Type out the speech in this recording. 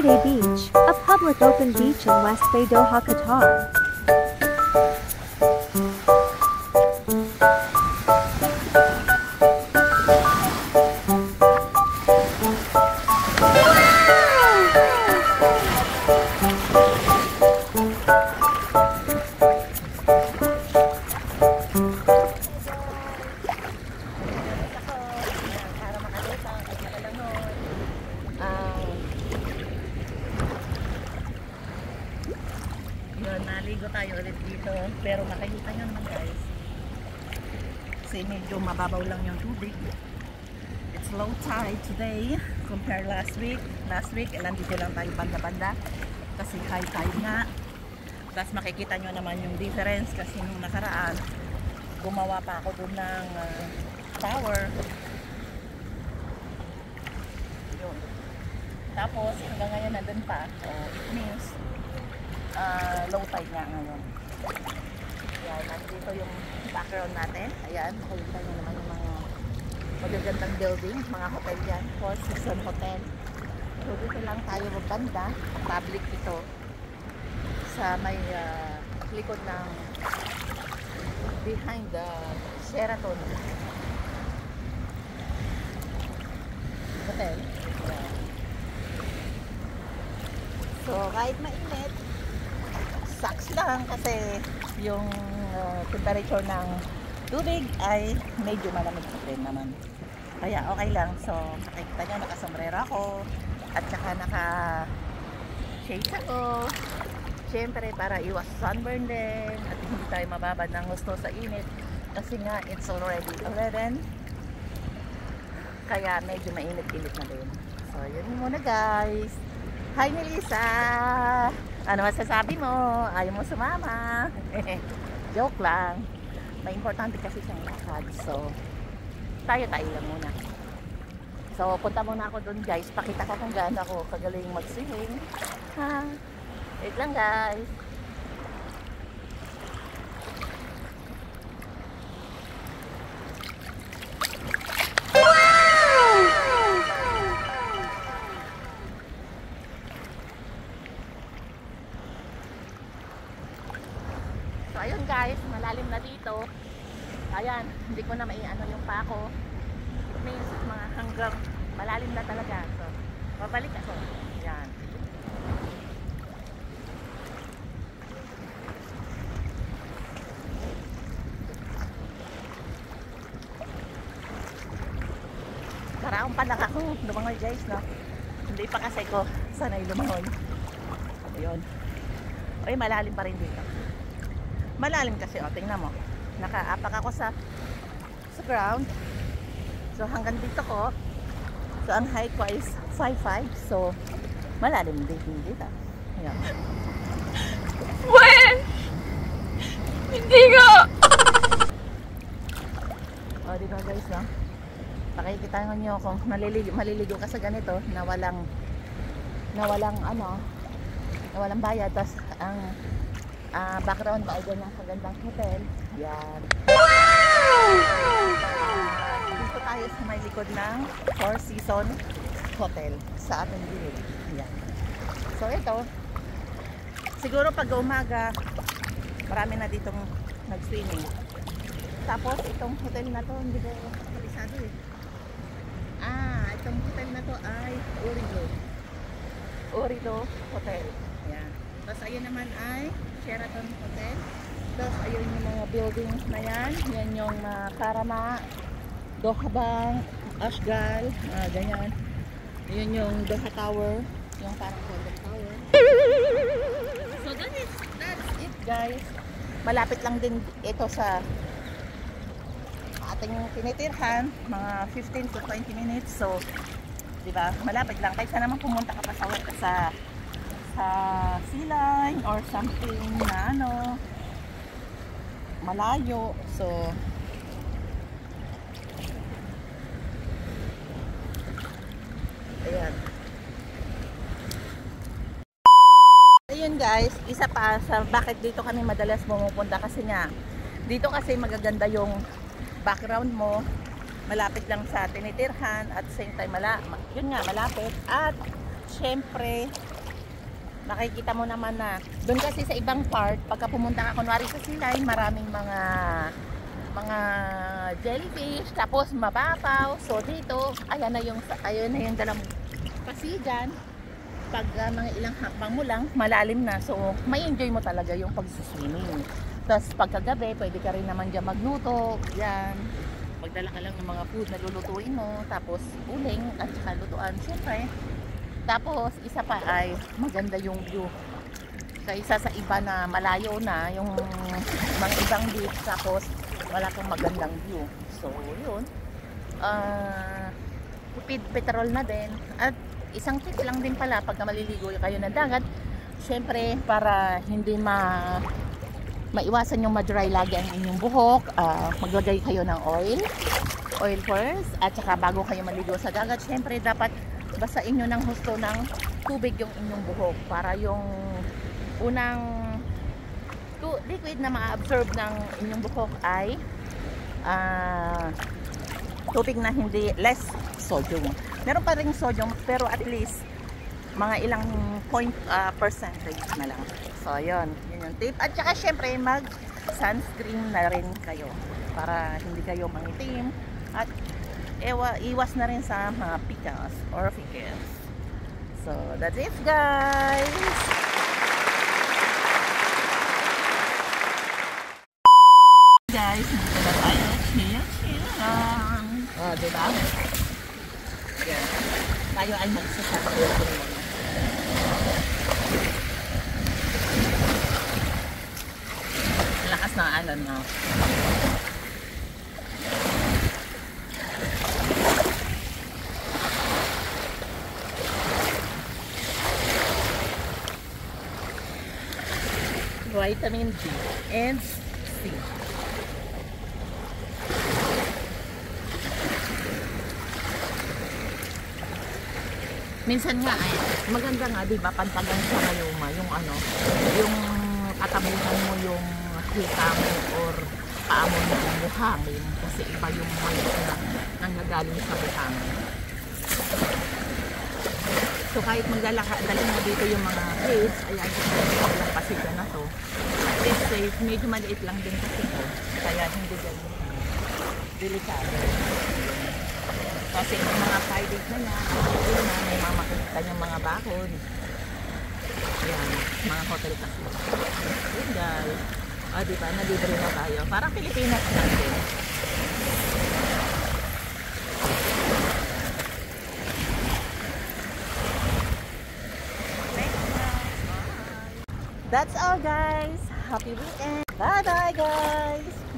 Friday Beach, a public open beach in West Bay, Doha, Qatar. Naligo tayo ulit dito, pero makikita nyo naman guys, kasi medyo mababaw lang yung tubig. It's low tide today compare last week nandito lang tayo banda-banda kasi high tide nga. Tapos makikita nyo naman yung difference kasi nung nakaraan gumawa pa ako dun ng tower yun. Tapos hanggang ngayon nandun pa, it means low tide nga ngayon. Ayan, nandito yung background natin. Ayan, makikita nyo naman yung mga magagandang building, mga hotel yan, Four Seasons Hotel. So dito lang tayo magbanda, public ito sa may likod ng behind the Sheraton Hotel. Ayan. So kahit mainit, sucks lang kasi yung temperature ng tubig ay medyo malamig pa rin naman. Kaya okay lang. So nakikita nyo, nakasombrero ako at saka naka-shades ako. Siyempre para iwas sunburn din at hindi tayo mababad ng gusto sa init kasi nga it's already 11. Kaya medyo mainit-init na din. So yun muna guys. Hi Melissa! Ano masasabi mo? Ayaw mo sumama? Joke lang. May importante kasi siyang lakad. So, tayo lang muna. So, punta muna ako dun guys. Pakita ko kung gaano ako kagaling mag-swimming. Ha? Wait lang guys. So ayun guys, malalim na dito. Ayan, hindi ko na maiano yung pako. It means mga hanggang malalim na talaga. So, babalik ako. Ayan. Karaong pa lang ako lumangoy guys, no? Hindi pa kasi ko sanay lumangoy. Ayun. Ay, malalim pa rin dito. Malalim kasi, o, tingnan mo. Nakaapak ako sa ground. So, hanggang dito ko. So, ang height ko is 5'5". So, malalim din dito. Ayan. When? Hindi nga! O, diba guys, no? Pakikita nyo kung maliligo ka sa ganito na walang bayad. Tapos, ang background ba ay ganyang kagandang hotel. Yan. Dito tayo sa may likod ng Four Seasons Hotel sa ating gilid. Yan. So ito, siguro pag umaga marami na ditong nag-swimming. Tapos itong hotel na to hindi ko kalisado eh. Itong hotel na to ay Urido Hotel. Yan. Tapos ayun naman ay Sheraton Hotel. Tapos ayun yung mga buildings na yan. Yan yung Karama, Doha Bank, Ashgal, ganyan. Ayun yung Doha Tower, yung parang Golden Tower. So that's it guys. Malapit lang din ito sa ating tinitirhan, mga 15 to 20 minutes. So, diba, malapit lang. Kahit naman pumunta ka pa sa sea line or something na malayo. So ayan. Ayun guys, isa pa sa bakit dito kami madalas pumupunta kasi nga dito kasi magaganda yung background mo, malapit lang sa tinitirhan at same time yun nga malapit at syempre makikita mo naman na doon kasi sa ibang part, pagka pumunta ka kunwari sa Silay, maraming mga jellyfish, tapos mababaw. So dito, ayan na yung dalang pasigan. Pag mga ilang hakbang mo lang, malalim na. So may enjoy mo talaga yung pag-swimming. Tapos pagkagabi, pwede ka rin naman dyan magluto. Yan. Magdala ka lang ng mga food na lulutuin mo. Tapos uling at saka lutuan. Siyempre. Tapos isa pa ay maganda yung view. Kaysa sa iba na malayo na, yung mga ibang beach. Tapos wala kang magandang view. So yun. Petrol na din. At isang tip lang din pala pagka maliligo kayo ng dagat. Siyempre para hindi maiwasan yung ma-dry lagi ang inyong buhok, maglagay kayo ng oil first, at saka bago kayo maligo sa dagat, syempre dapat basain nyo ng husto ng tubig yung inyong buhok para yung unang liquid na ma-absorb ng inyong buhok ay tubig na hindi less sodium. Meron pa rin sodium pero at least mga ilang percentage na lang. So yun yung tip. At saka syempre mag sunscreen na rin kayo para hindi kayo mangitim at iwas na rin sa mga pikas or pickles. So that's it guys. Guys, dito na tayo. Chill lang. O, diba? Yan. Tayo ay magsasabi. Lakas na alon na. Vitamin D and C. Minsan nga ay maganda nga, di ba, pantagan sa mayuma yung yung katabuhan mo yung hita mo or paa mo yung buhangin kasi iba yung mayos na nanggagaling sa buhangin. So kahit dalhin mo dito yung mga kids, ayan, yung pasiga na to, it's safe, medyo maliit lang din kasi ito, kaya hindi ganyan delikado. Kasi yung mga 5 days na yan, yun na, may mga makikita niyang mga bakod. Yan, mga hotel kasi. Yun guys. O diba, nalibre na tayo. Parang Pilipinas natin. That's all guys. Happy weekend. Bye bye guys.